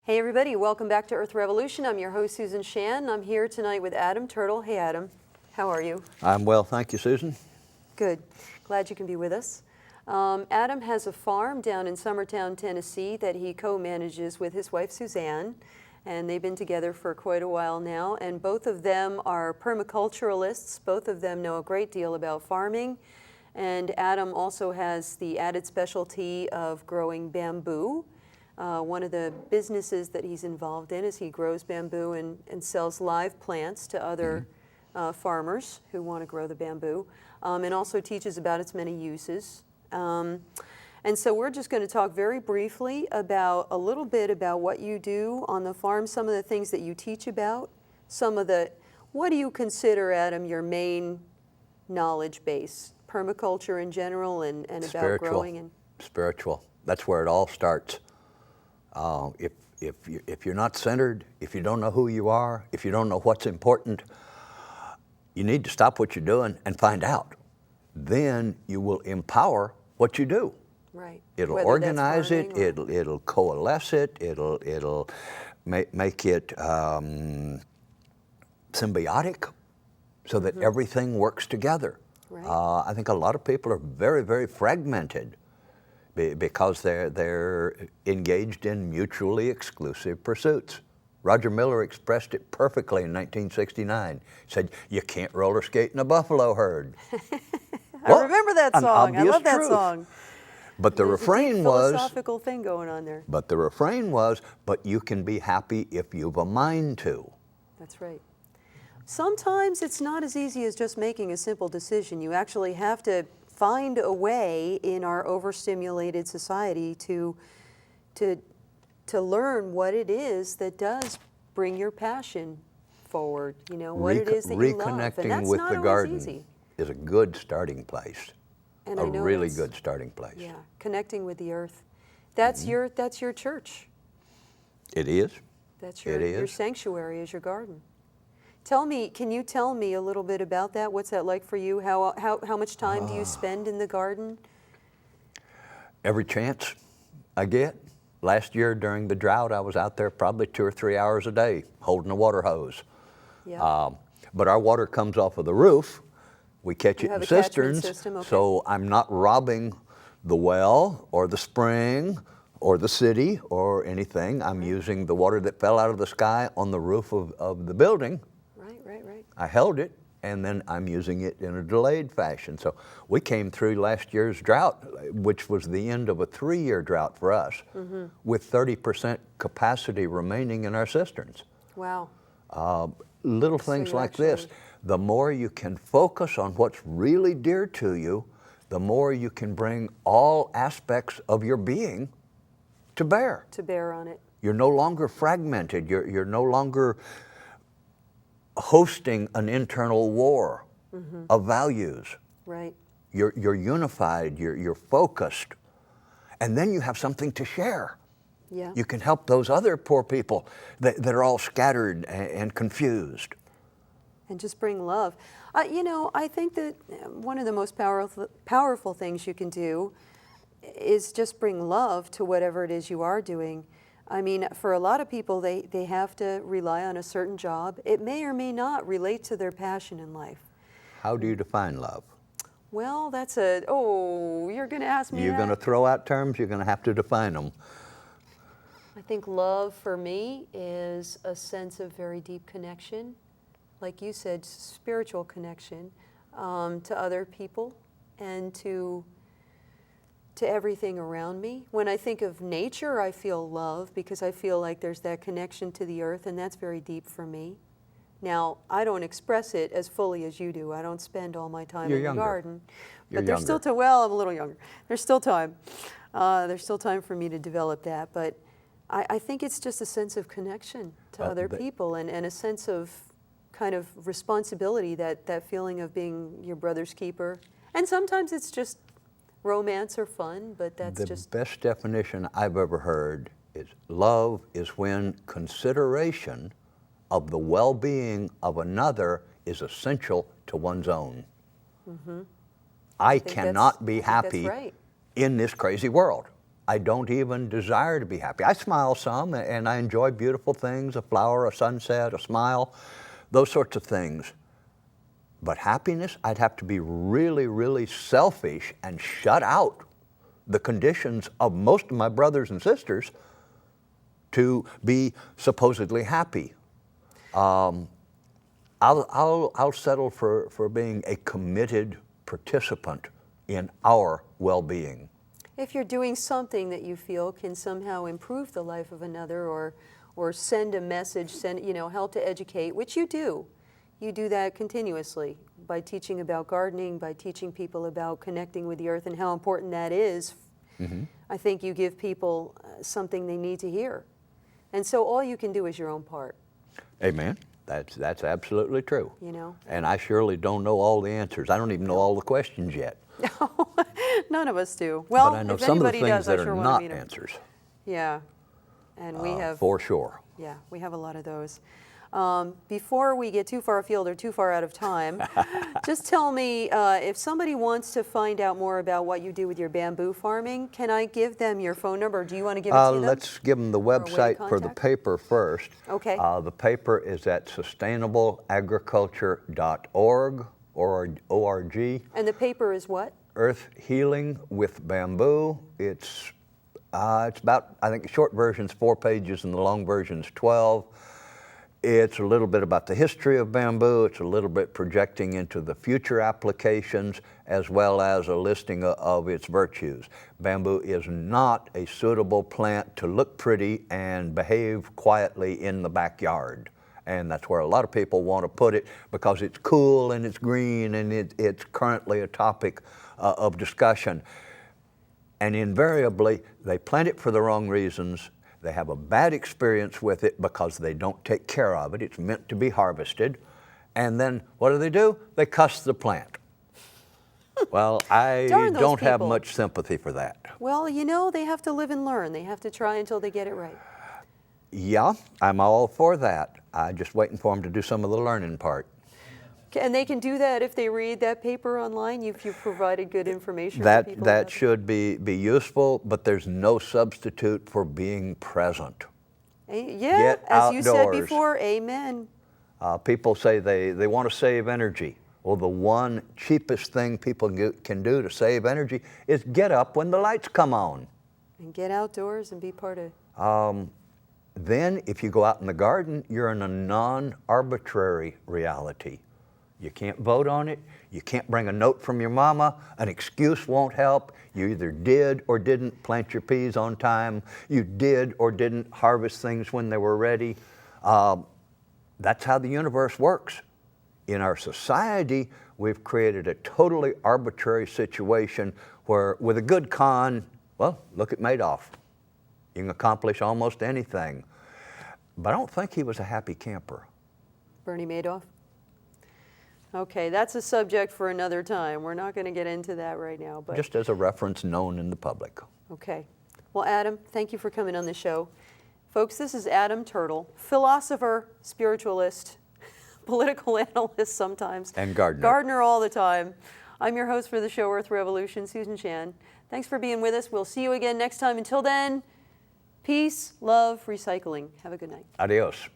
Hey everybody, welcome back to Earth Revolution. I'm your host Susan Shann. I'm here tonight with Adam Turtle. Hey Adam, how are you? I'm well, thank you, Susan. Good, glad you can be with us. Adam has a farm down in Summertown, Tennessee that he co-manages with his wife Suzanne, and they've been together for quite a while now, and both of them are permaculturalists. Both of them know a great deal about farming, and Adam also has the added specialty of growing bamboo. One of the businesses that he's involved in is he grows bamboo and sells live plants to other farmers who want to grow the bamboo, and also teaches about its many uses. And so we're just going to talk very briefly about a little bit about what you do on the farm, some of the things that you teach about, what do you consider, Adam, your main knowledge base? Permaculture in general and about growing and spiritual. That's where it all starts. If you're not centered, if you don't know who you are, if you don't know what's important, you need to stop what you're doing and find out. Then you will empower what you do. Right. It'll Whether organize it. or... It'll coalesce it. It'll make it symbiotic, so that everything works together. Right. I think a lot of people are very, very fragmented because they're engaged in mutually exclusive pursuits. Roger Miller expressed it perfectly in 1969. He said, "You can't roller skate in a buffalo herd." I remember that song. I love that song. But the refrain was, philosophical thing going on there. But the refrain was, "But you can be happy if you've a mind to." That's right. Sometimes it's not as easy as just making a simple decision. You actually have to find a way in our overstimulated society to learn what it is that does bring your passion forward. You know, what it is that you love. Reconnecting with the garden is a good starting place. And a really good starting place. Yeah, connecting with the earth. That's your church. It is. That's your sanctuary is your garden. Can you tell me a little bit about that? What's that like for you? How much time do you spend in the garden? Every chance I get. Last year during the drought, I was out there probably 2 or 3 hours a day holding a water hose. Yeah. But our water comes off of the roof. We catch it in cisterns, okay. So I'm not robbing the well or the spring or the city or anything. I'm using the water that fell out of the sky on the roof of the building. Right. I held it, and then I'm using it in a delayed fashion. So we came through last year's drought, which was the end of a 3-year drought for us, with 30% capacity remaining in our cisterns. Wow. Little things like this. The more you can focus on what's really dear to you, the more you can bring all aspects of your being to bear. To bear on it. You're no longer fragmented. You're no longer hosting an internal war of values. Right. You're unified, you're focused, and then you have something to share. Yeah. You can help those other poor people that are all scattered and confused. And just bring love. I think that one of the most powerful things you can do is just bring love to whatever it is you are doing. I mean, for a lot of people, they have to rely on a certain job. It may or may not relate to their passion in life. How do you define love? Well, you're going to ask me You're going to throw out terms, you're going to have to define them. I think love for me is a sense of very deep connection. Like you said, spiritual connection to other people and to everything around me. When I think of nature, I feel love because I feel like there's that connection to the earth, and that's very deep for me. Now, I don't express it as fully as you do. I don't spend all my time in the garden. But there's still time. Well, I'm a little younger. There's still time. There's still time for me to develop that. But I think it's just a sense of connection to other people and a sense of kind of responsibility, that feeling of being your brother's keeper. And sometimes it's just romance or fun, but that's just... The best definition I've ever heard is love is when consideration of the well-being of another is essential to one's own. I cannot be happy in this crazy world. I don't even desire to be happy. I smile some, and I enjoy beautiful things, a flower, a sunset, a smile, those sorts of things. But happiness, I'd have to be really, really selfish and shut out the conditions of most of my brothers and sisters to be supposedly happy. I'll settle for being a committed participant in our well-being. If you're doing something that you feel can somehow improve the life of another, or send a message, help to educate, which you do. You do that continuously by teaching about gardening, by teaching people about connecting with the earth and how important that is. Mm-hmm. I think you give people something they need to hear. And so all you can do is your own part. Amen. That's absolutely true. You know? And I surely don't know all the answers. I don't even know all the questions yet. No, none of us do. Well, but I know if some of the anybody things does, I that sure are want to not meet 'em. answers. Yeah, and we have, for sure. yeah, we have a lot of those. Before we get too far afield or too far out of time, just tell me, if somebody wants to find out more about what you do with your bamboo farming, can I give them your phone number, or do you want to give it to them? Let's give them the Or a way to website for the contact? paper first. Okay. The paper is at sustainableagriculture.org or org. And the paper is what? Earth Healing with Bamboo. It's about, I think the short version's 4 pages and the long version's 12. It's a little bit about the history of bamboo. It's a little bit projecting into the future applications, as well as a listing of its virtues. Bamboo is not a suitable plant to look pretty and behave quietly in the backyard. And that's where a lot of people want to put it because it's cool and it's green and it's currently a topic of discussion. And invariably, they plant it for the wrong reasons. They have a bad experience with it because they don't take care of it. It's meant to be harvested. And then what do? They cuss the plant. Well, I don't have much sympathy for that. Well, they have to live and learn. They have to try until they get it right. Yeah, I'm all for that. I'm just waiting for them to do some of the learning part. And they can do that if they read that paper online? You've provided good information for people? That should be useful, but there's no substitute for being present. Yeah, Get as you said outdoors. before, amen. People say they want to save energy. Well, the one cheapest thing people can do to save energy is get up when the lights come on. And get outdoors and be part of. Then, if you go out in the garden, you're in a non-arbitrary reality. You can't vote on it. You can't bring a note from your mama. An excuse won't help. You either did or didn't plant your peas on time. You did or didn't harvest things when they were ready. That's how the universe works. In our society, we've created a totally arbitrary situation where, with a good con, well, look at Madoff. You can accomplish almost anything. But I don't think he was a happy camper. Bernie Madoff? Okay, that's a subject for another time. We're not going to get into that right now. But just as a reference known in the public. Okay. Well, Adam, thank you for coming on the show. Folks, this is Adam Turtle, philosopher, spiritualist, political analyst sometimes. And gardener. Gardener all the time. I'm your host for the show Earth Revolution, Susan Shann. Thanks for being with us. We'll see you again next time. Until then, peace, love, recycling. Have a good night. Adios.